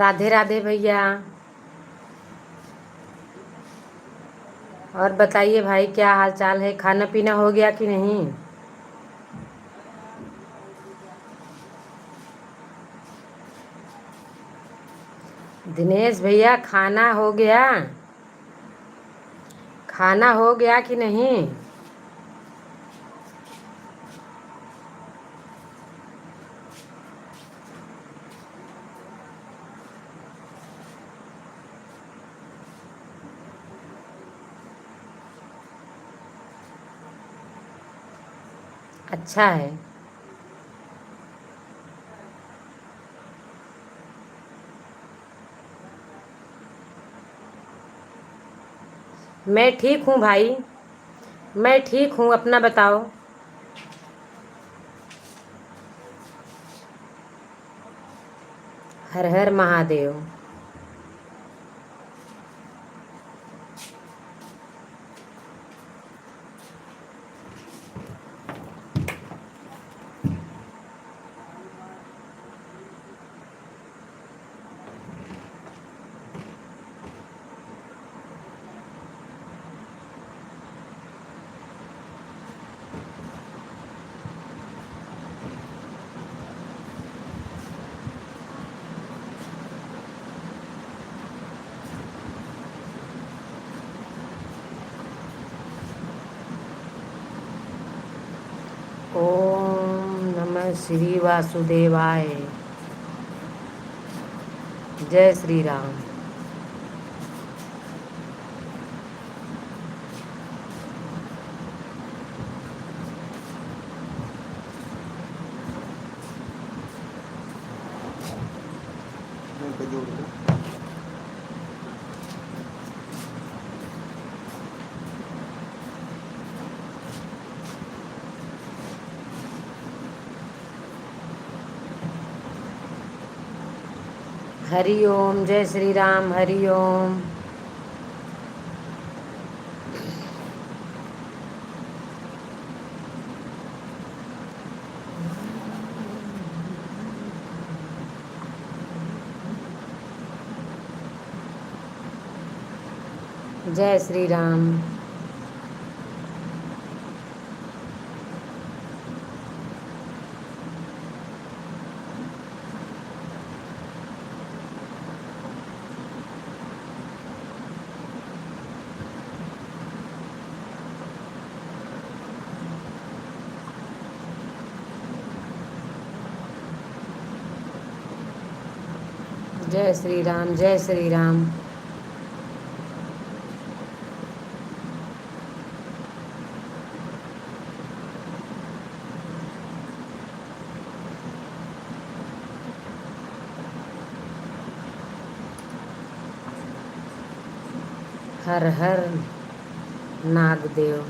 राधे राधे भैया। और बताइए भाई, क्या हाल चाल है? खाना पीना हो गया कि नहीं? दिनेश भैया, खाना हो गया? खाना हो गया कि नहीं? अच्छा है। मैं ठीक हूँ भाई। मैं ठीक हूँ, अपना बताओ। हर हर महादेव। ओम नमः श्री वासुदेवाय। जय श्री राम। हरि ओम। जय श्री राम। हरि ओम। जय श्री राम। जय श्री राम। जय श्री राम। हर हर नागदेव।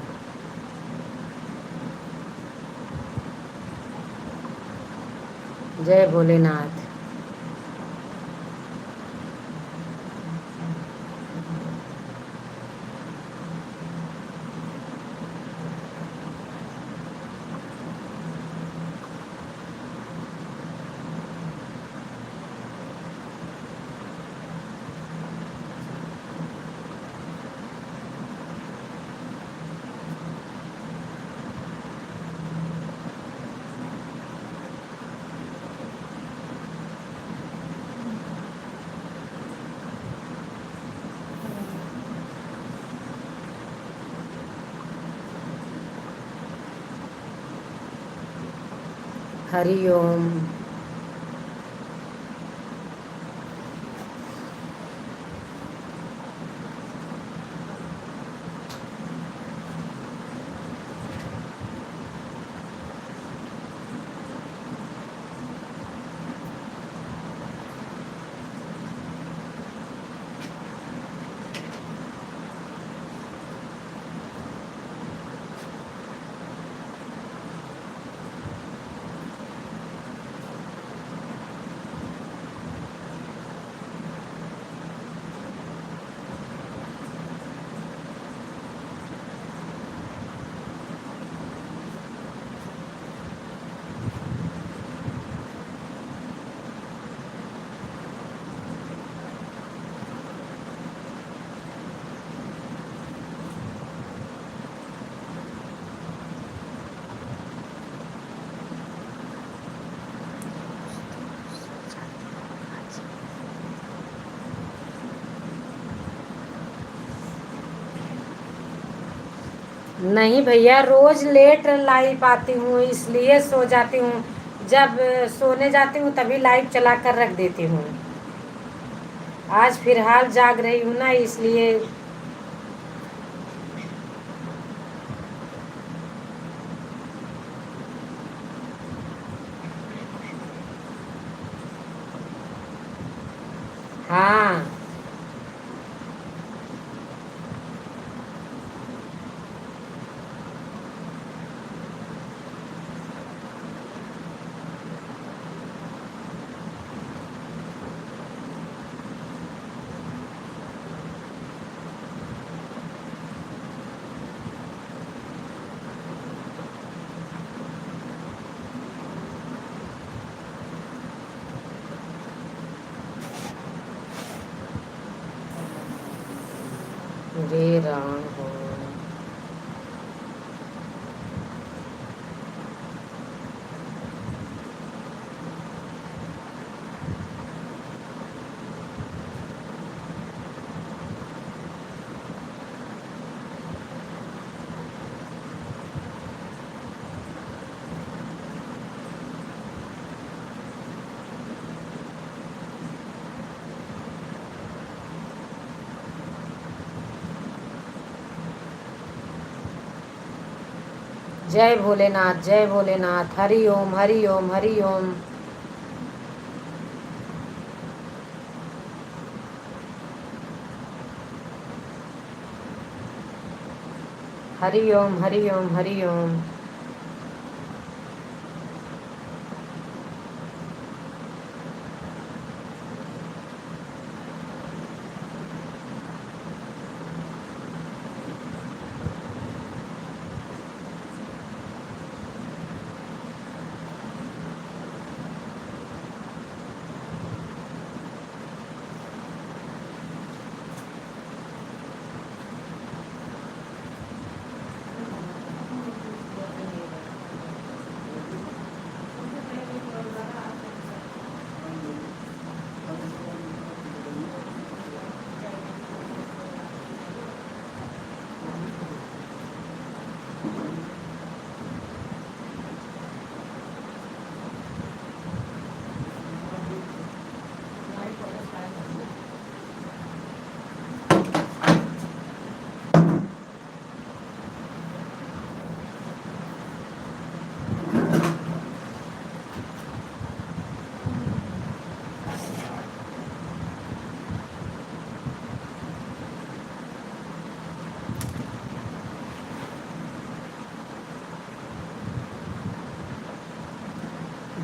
जय भोलेनाथ। हरि ओम। नहीं भैया, रोज लेट लाइव आती हूँ, इसलिए सो जाती हूँ। जब सोने जाती हूँ तभी लाइव चला कर रख देती हूँ। आज फिलहाल जाग रही हूँ ना, इसलिए। हाँ। रे राम हो। जय भोलेनाथ, जय भोलेनाथ। हरि ओम, हरि ओम, हरि ओम। हरि ओम, हरि ओम, हरि ओम।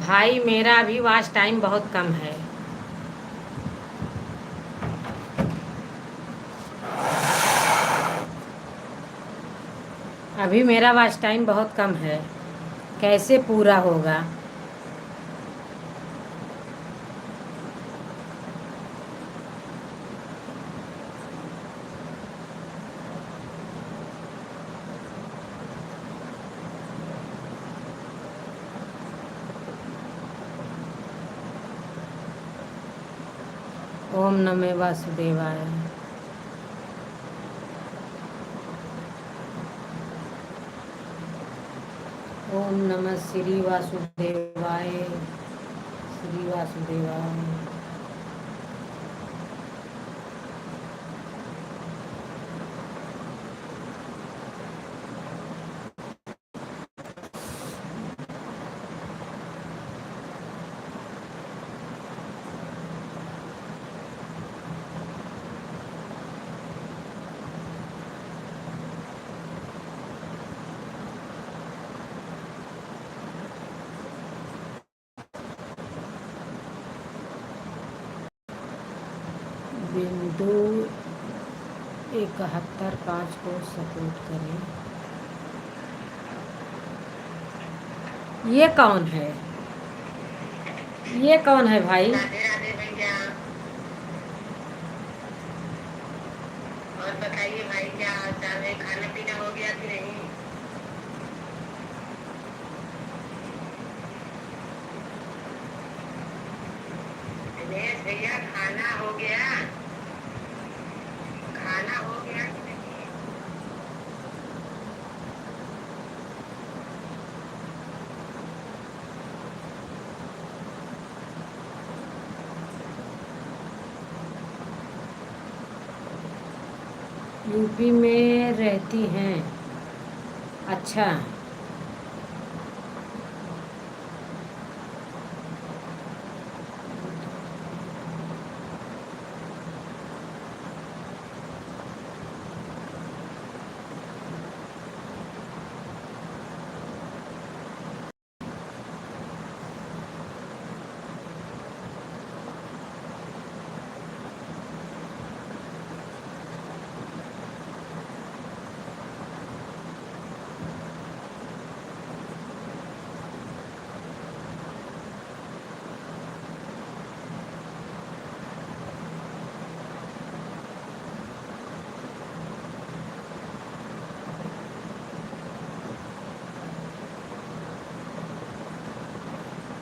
भाई मेरा अभी वॉच टाइम बहुत कम है। अभी मेरा वॉच टाइम बहुत कम है, कैसे पूरा होगा। ओम नमः वासुदेवाय। ओम नमः श्री वासुदेवाय, श्री वासुदेवाय। बिंदु 71.5 को सपोर्ट करें। ये कौन है? ये कौन है भाई? राधे राधे भैया। और बताइए भाई, क्या हाल चाल है? खाना पीना हो गया कि नहीं? दिनेश भैया, खाना हो गया? खाना हो गया कि नहीं? यूपी में रहती हैं। अच्छा।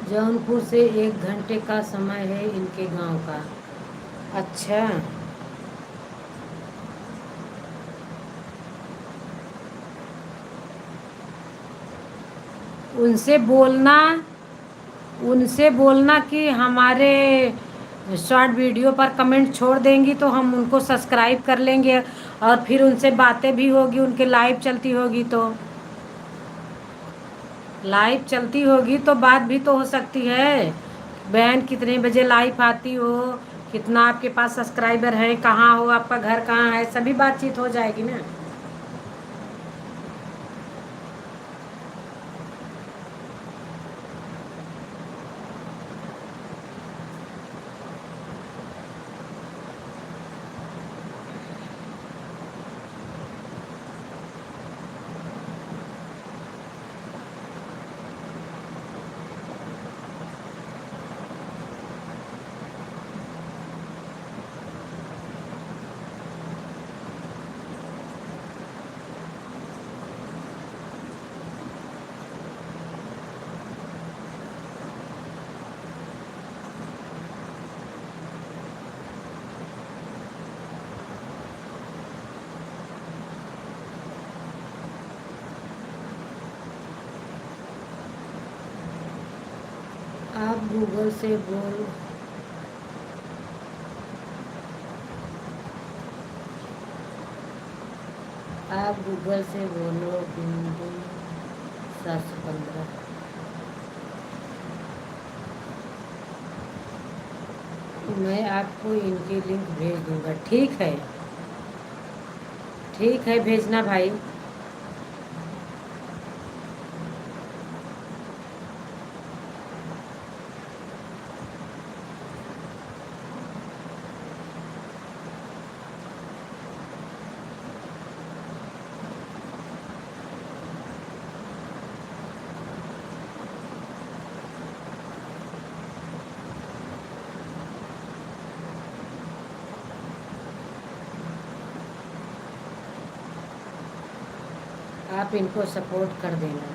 जौनपुर से 1 घंटे का समय है इनके गांव का। अच्छा। उनसे बोलना उनसे बोलना कि हमारे शॉर्ट वीडियो पर कमेंट छोड़ देंगी तो हम उनको सब्सक्राइब कर लेंगे, और फिर उनसे बातें भी होगी, उनके लाइव चलती होगी तो बात भी तो हो सकती है। बहन कितने बजे लाइव आती हो, कितना आपके पास सब्सक्राइबर है, कहाँ हो, आपका घर कहाँ है, सभी बातचीत हो जाएगी ना। आप गूगल से बोल आप गूगल से बोलो बिंदु 715। मैं आपको इनकी लिंक भेज दूंगा। ठीक है भेजना भाई। आप इनको सपोर्ट कर देना।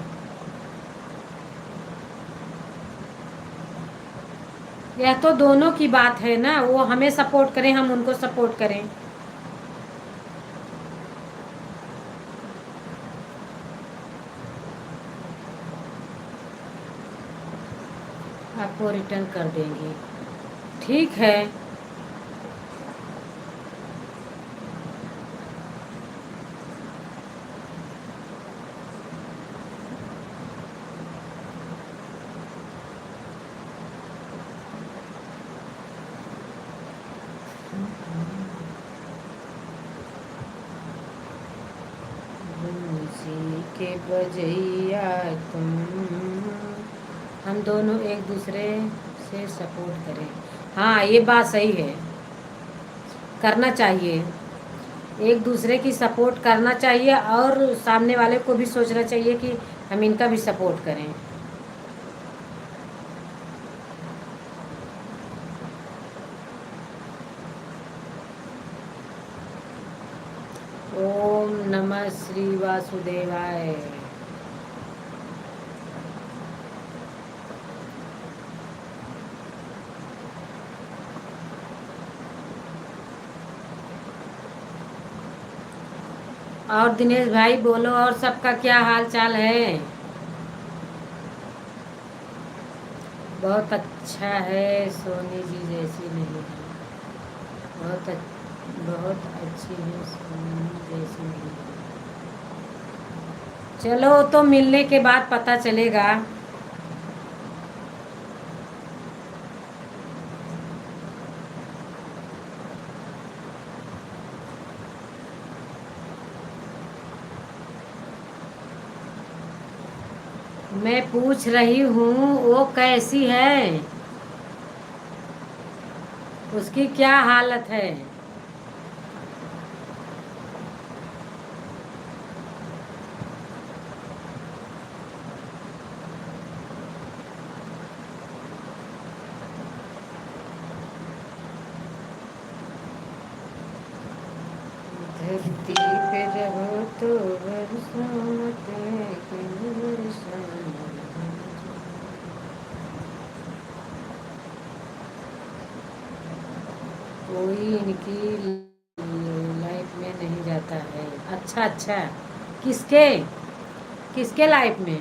यह तो दोनों की बात है ना, वो हमें सपोर्ट करें, हम उनको सपोर्ट करें। आपको रिटर्न कर देंगी। ठीक है। बंसी के बजैया तुम, हम दोनों एक दूसरे से सपोर्ट करें। हाँ ये बात सही है, करना चाहिए। एक दूसरे की सपोर्ट करना चाहिए, और सामने वाले को भी सोचना चाहिए कि हम इनका भी सपोर्ट करें। ओम नमः श्री वासुदेवाय। और दिनेश भाई बोलो, और सबका क्या हाल चाल है? बहुत अच्छा है, सोनी जी जैसी नहीं है। बहुत अच्छा। बहुत अच्छी है, सोनी जैसी नहीं। चलो तो मिलने के बाद पता चलेगा। मैं पूछ रही हूँ वो कैसी है, उसकी क्या हालत है। धरती पे रहो तो बरसात की बरसात। कोई इनकी लाइफ में नहीं जाता है। अच्छा अच्छा, किसके किसके लाइफ में?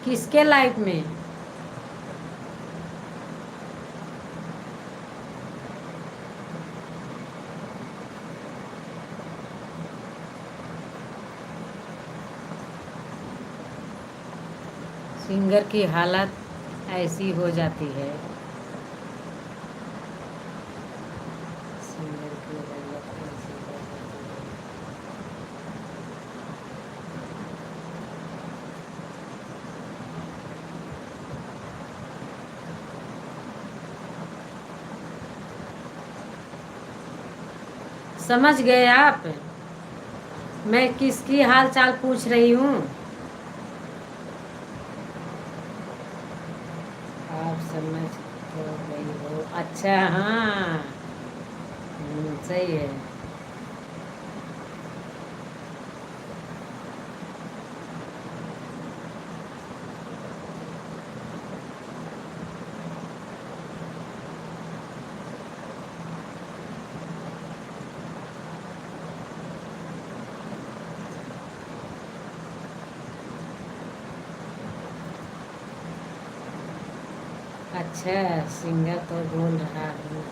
किसके लाइफ में? सिंगर की हालत ऐसी हो जाती है। सिंगर की हालत ऐसी हो जाती है। समझ गए आप मैं किसकी हाल चाल पूछ रही हूँ? आप समझ तो गई हो। अच्छा हाँ, सही है। अच्छा, सिंगर तो बोल रहा हूँ।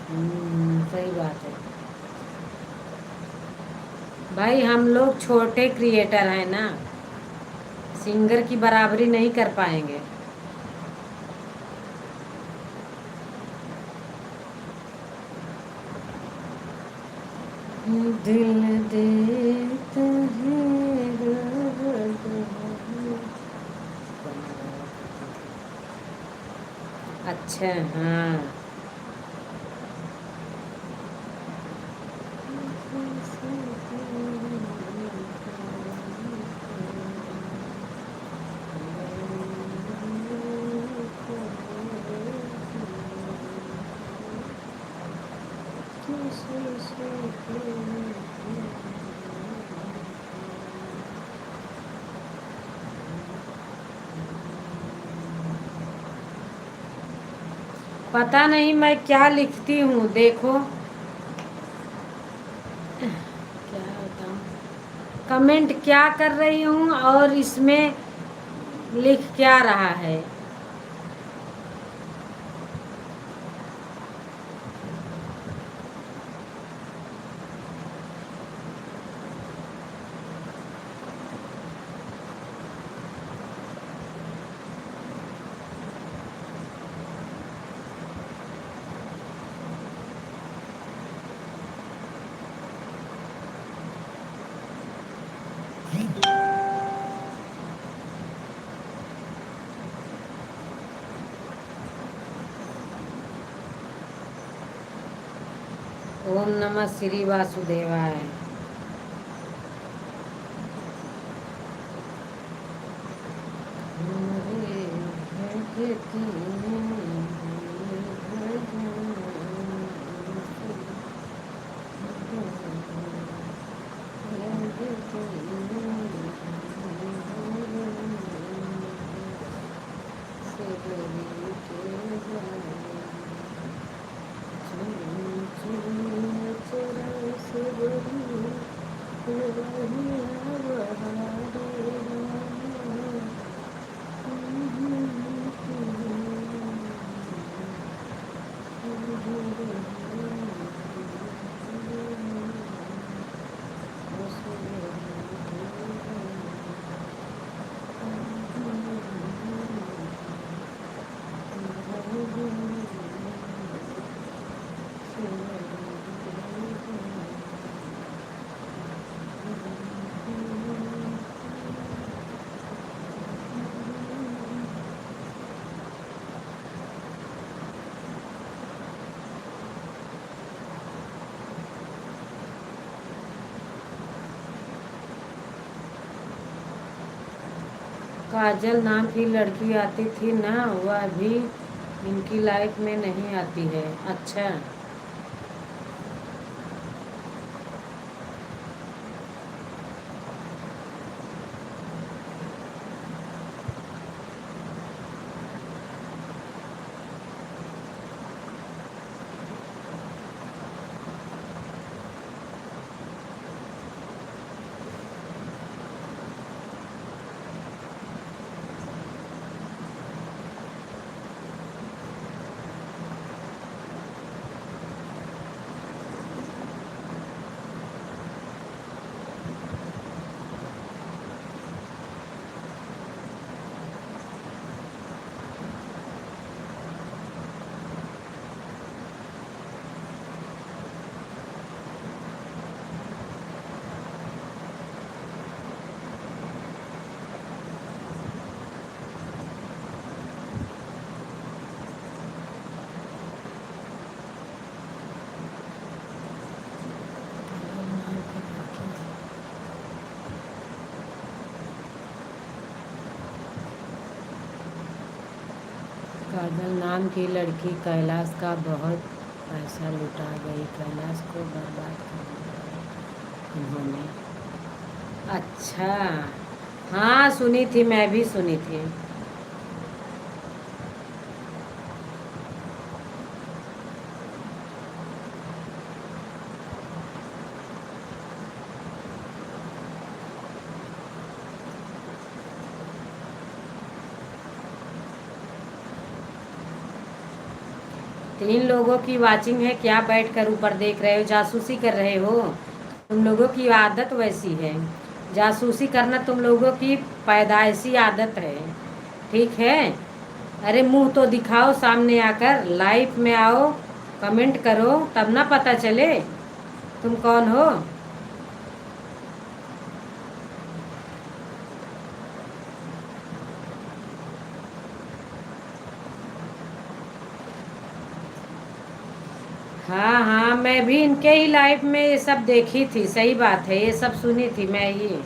हम्म, सही बात है। भाई हम लोग छोटे क्रिएटर हैं ना, सिंगर की बराबरी नहीं कर पाएंगे। दिल देता है अच्छा हाँ। पता नहीं मैं क्या लिखती हूँ, देखो क्या बताऊँ, कमेंट क्या कर रही हूँ और इसमें लिख क्या रहा है। ओम नमः श्री वासुदेवाय। काजल नाम की लड़की आती थी ना, वह अभी इनकी लाइफ में नहीं आती है। अच्छा। काजल नाम की लड़की कैलाश का बहुत पैसा लुटा गई। कैलाश को बर्बाद कर दिया इन्होंने। अच्छा। हाँ सुनी थी, मैं भी सुनी थी। तीन लोगों की वाचिंग है, क्या बैठकर ऊपर देख रहे हो? जासूसी कर रहे हो? तुम लोगों की आदत वैसी है, जासूसी करना तुम लोगों की पैदाइशी आदत है। ठीक है। अरे मुंह तो दिखाओ सामने आकर, लाइव में आओ, कमेंट करो, तब ना पता चले तुम कौन हो। हाँ हाँ, मैं भी इनके ही लाइफ में ये सब देखी थी। सही बात है, ये सब सुनी थी मैं ये।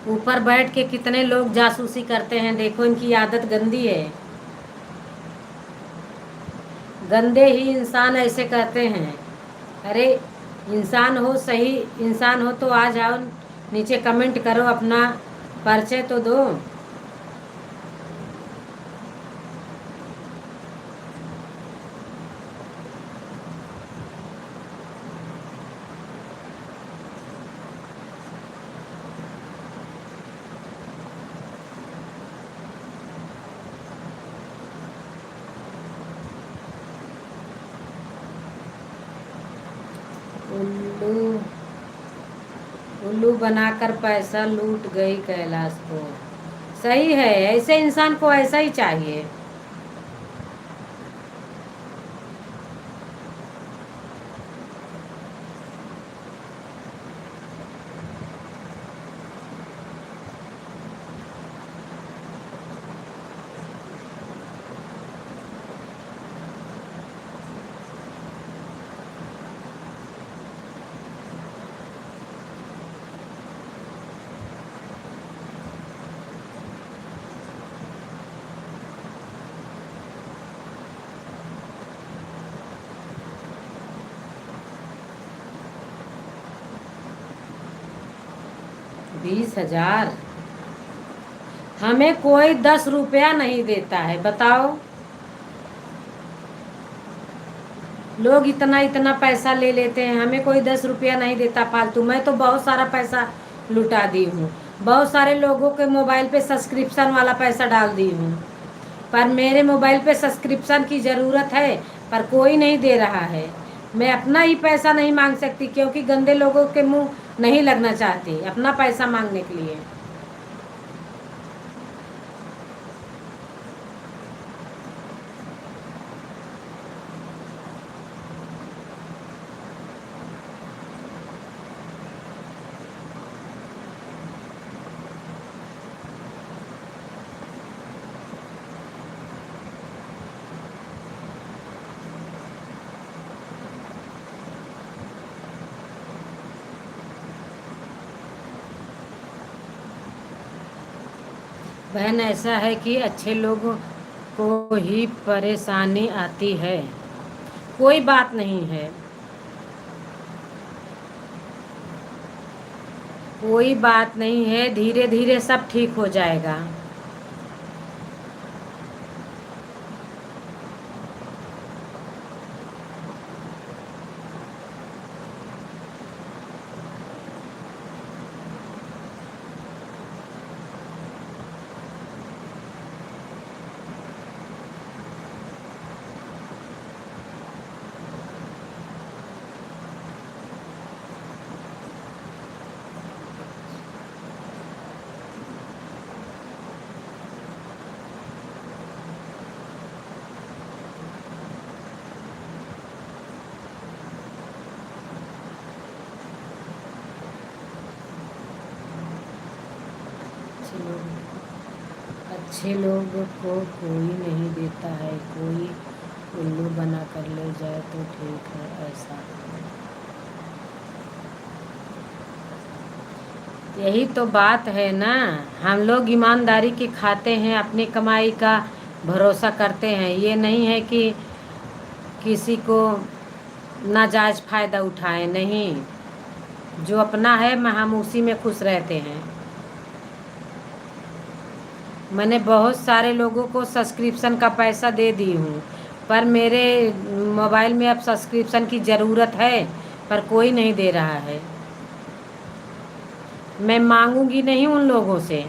ऊपर बैठ के कितने लोग जासूसी करते हैं, देखो इनकी आदत गंदी है। गंदे ही इंसान ऐसे करते हैं। अरे इंसान हो, सही इंसान हो तो आ जाओ नीचे, कमेंट करो, अपना परिचय तो दो। उल्लू उल्लू बनाकर पैसा लूट गई कैलाश को। सही है, ऐसे इंसान को ऐसा ही चाहिए। ₹20,000? हमें कोई 10 रुपया नहीं देता है, बताओ। लोग इतना इतना पैसा ले लेते हैं, हमें कोई 10 रुपया नहीं देता फालतू। मैं तो बहुत सारा पैसा लुटा दी हूँ, बहुत सारे लोगों के मोबाइल पे सब्सक्रिप्शन वाला पैसा डाल दी हूँ, पर मेरे मोबाइल पे सब्सक्रिप्शन की ज़रूरत है, पर कोई नहीं दे रहा है। मैं अपना ही पैसा नहीं मांग सकती, क्योंकि गंदे लोगों के मुंह नहीं लगना चाहती अपना पैसा मांगने के लिए। बहन, ऐसा है कि अच्छे लोगों को ही परेशानी आती है। कोई बात नहीं है, कोई बात नहीं है, धीरे धीरे सब ठीक हो जाएगा। अच्छे लोग अच्छे लोग को कोई नहीं देता है, कोई उल्लू बना कर ले जाए तो ठीक है। ऐसा यही तो बात है ना। हम लोग ईमानदारी के खाते हैं, अपनी कमाई का भरोसा करते हैं। ये नहीं है कि किसी को नाजायज फ़ायदा उठाएं, नहीं। जो अपना है हम उसी में खुश रहते हैं। मैंने बहुत सारे लोगों को सब्सक्रिप्शन का पैसा दे दी हूँ, पर मेरे मोबाइल में अब सब्सक्रिप्शन की ज़रूरत है, पर कोई नहीं दे रहा है। मैं मांगूंगी नहीं उन लोगों से,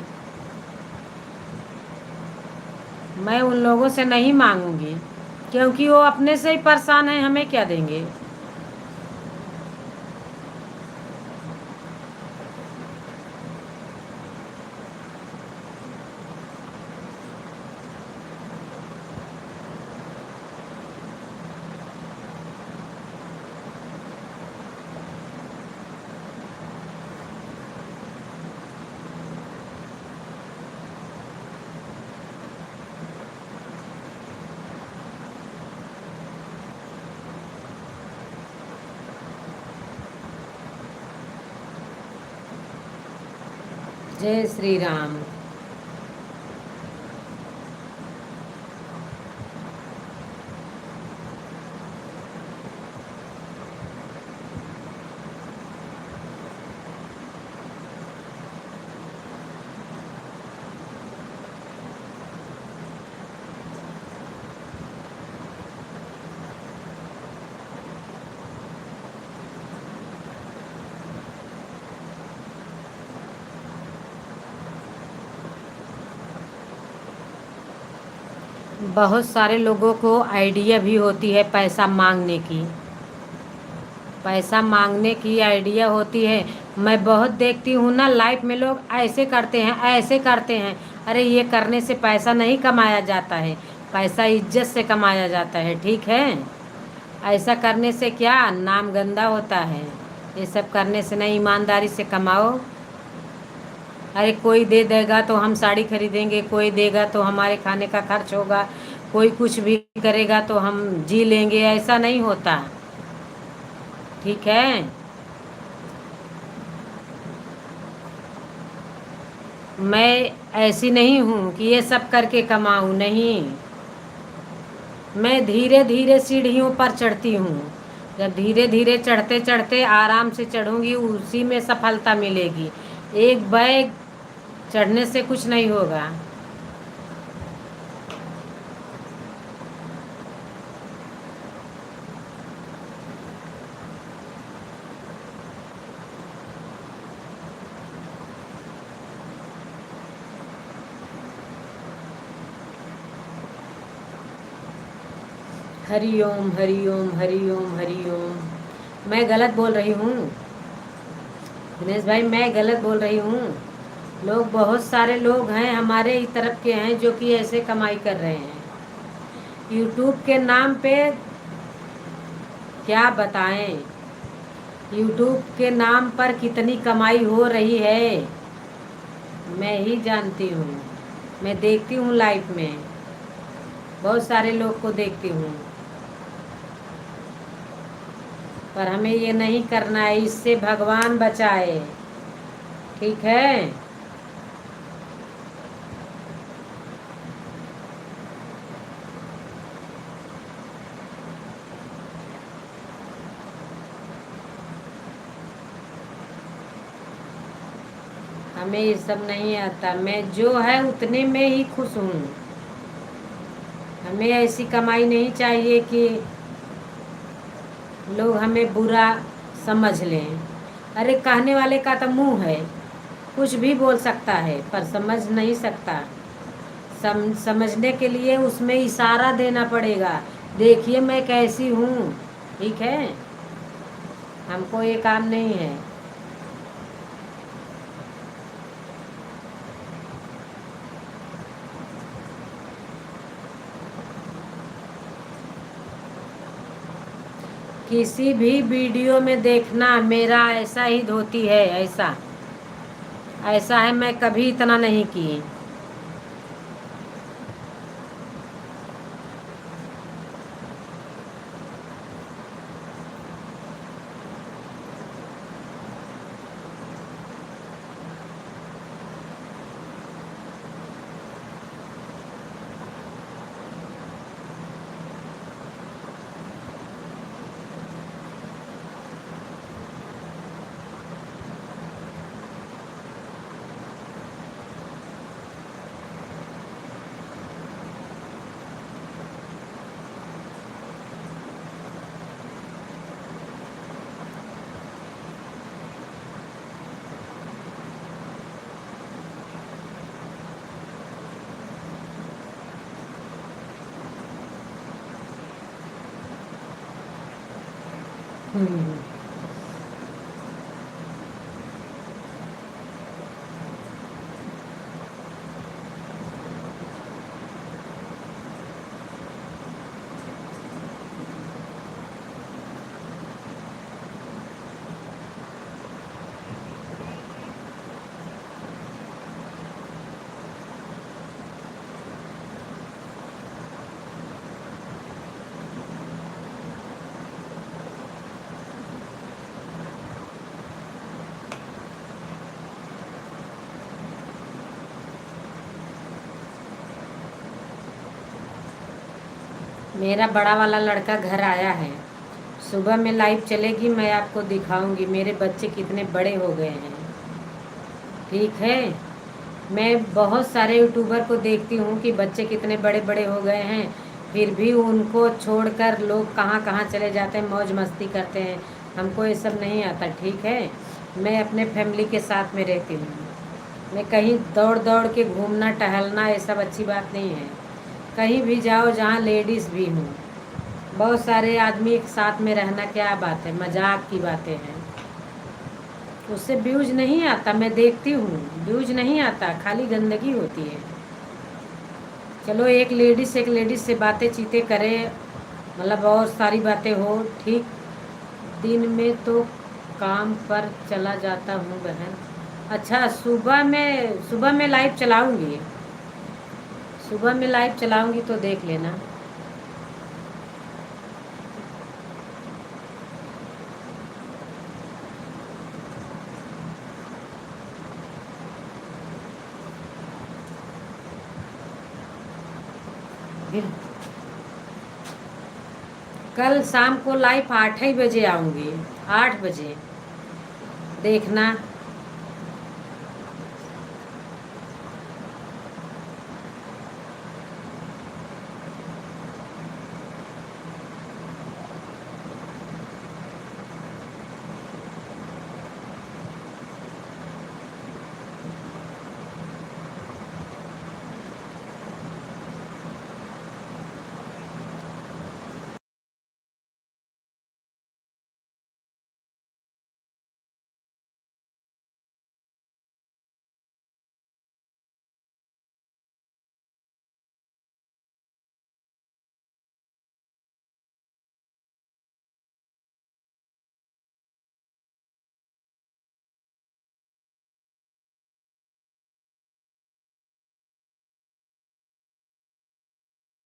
मैं उन लोगों से नहीं मांगूंगी, क्योंकि वो अपने से ही परेशान हैं, हमें क्या देंगे। जय श्री राम। बहुत सारे लोगों को आइडिया भी होती है पैसा मांगने की, पैसा मांगने की आइडिया होती है। मैं बहुत देखती हूँ ना, लाइफ में लोग ऐसे करते हैं, ऐसे करते हैं। अरे ये करने से पैसा नहीं कमाया जाता है, पैसा इज्जत से कमाया जाता है, ठीक है। ऐसा करने से क्या नाम गंदा होता है। ये सब करने से नहीं, ईमानदारी से कमाओ। अरे कोई दे देगा तो हम साड़ी खरीदेंगे, कोई देगा तो हमारे खाने का खर्च होगा, कोई कुछ भी करेगा तो हम जी लेंगे, ऐसा नहीं होता, ठीक है। मैं ऐसी नहीं हूँ कि ये सब करके कमाऊँ, नहीं। मैं धीरे धीरे सीढ़ियों पर चढ़ती हूँ। जब धीरे धीरे चढ़ते चढ़ते आराम से चढ़ूँगी, उसी में सफलता मिलेगी। एक बैग चढ़ने से कुछ नहीं होगा। हरि ओम, हरि ओम, हरि ओम, हरि ओम। मैं गलत बोल रही हूँ दिनेश भाई, मैं गलत बोल रही हूँ। लोग, बहुत सारे लोग हैं हमारे इस तरफ के हैं जो कि ऐसे कमाई कर रहे हैं यूट्यूब के नाम पे। क्या बताएं, यूट्यूब के नाम पर कितनी कमाई हो रही है, मैं ही जानती हूँ। मैं देखती हूँ लाइफ में, बहुत सारे लोग को देखती हूँ। पर हमें ये नहीं करना है, इससे भगवान बचाए, ठीक है। हमें ये सब नहीं आता, मैं जो है उतने में ही खुश हूँ। हमें ऐसी कमाई नहीं चाहिए कि लोग हमें बुरा समझ लें। अरे कहने वाले का तो मुंह है, कुछ भी बोल सकता है पर समझ नहीं सकता। समझने के लिए उसमें इशारा देना पड़ेगा, देखिए मैं कैसी हूँ। ठीक है, हमको ये काम नहीं है। किसी भी वीडियो में देखना मेरा ऐसा ही धोती है, ऐसा ऐसा है, मैं कभी इतना नहीं की। हम्म। मेरा बड़ा वाला लड़का घर आया है, सुबह में लाइव चलेगी, मैं आपको दिखाऊंगी मेरे बच्चे कितने बड़े हो गए हैं। ठीक है, मैं बहुत सारे यूट्यूबर को देखती हूँ कि बच्चे कितने बड़े बड़े हो गए हैं, फिर भी उनको छोड़कर लोग कहाँ कहाँ चले जाते हैं, मौज मस्ती करते हैं। हमको ये सब नहीं आता। ठीक है, मैं अपने फैमिली के साथ में रहती हूँ। मैं कहीं दौड़ दौड़ के घूमना टहलना ये सब अच्छी बात नहीं है। कहीं भी जाओ जहाँ लेडीज़ भी हूँ, बहुत सारे आदमी एक साथ में रहना क्या बात है, मजाक की बातें हैं। उससे व्यूज नहीं आता, मैं देखती हूँ व्यूज नहीं आता, खाली गंदगी होती है। चलो एक लेडीज से बातें चीतें करें, मतलब और सारी बातें हो। ठीक, दिन में तो काम पर चला जाता हूँ बहन। अच्छा, सुबह में लाइव चलाऊंगी, सुबह में लाइव चलाऊंगी तो देख लेना। कल शाम को लाइव 8 ही बजे आऊँगी, 8 बजे देखना।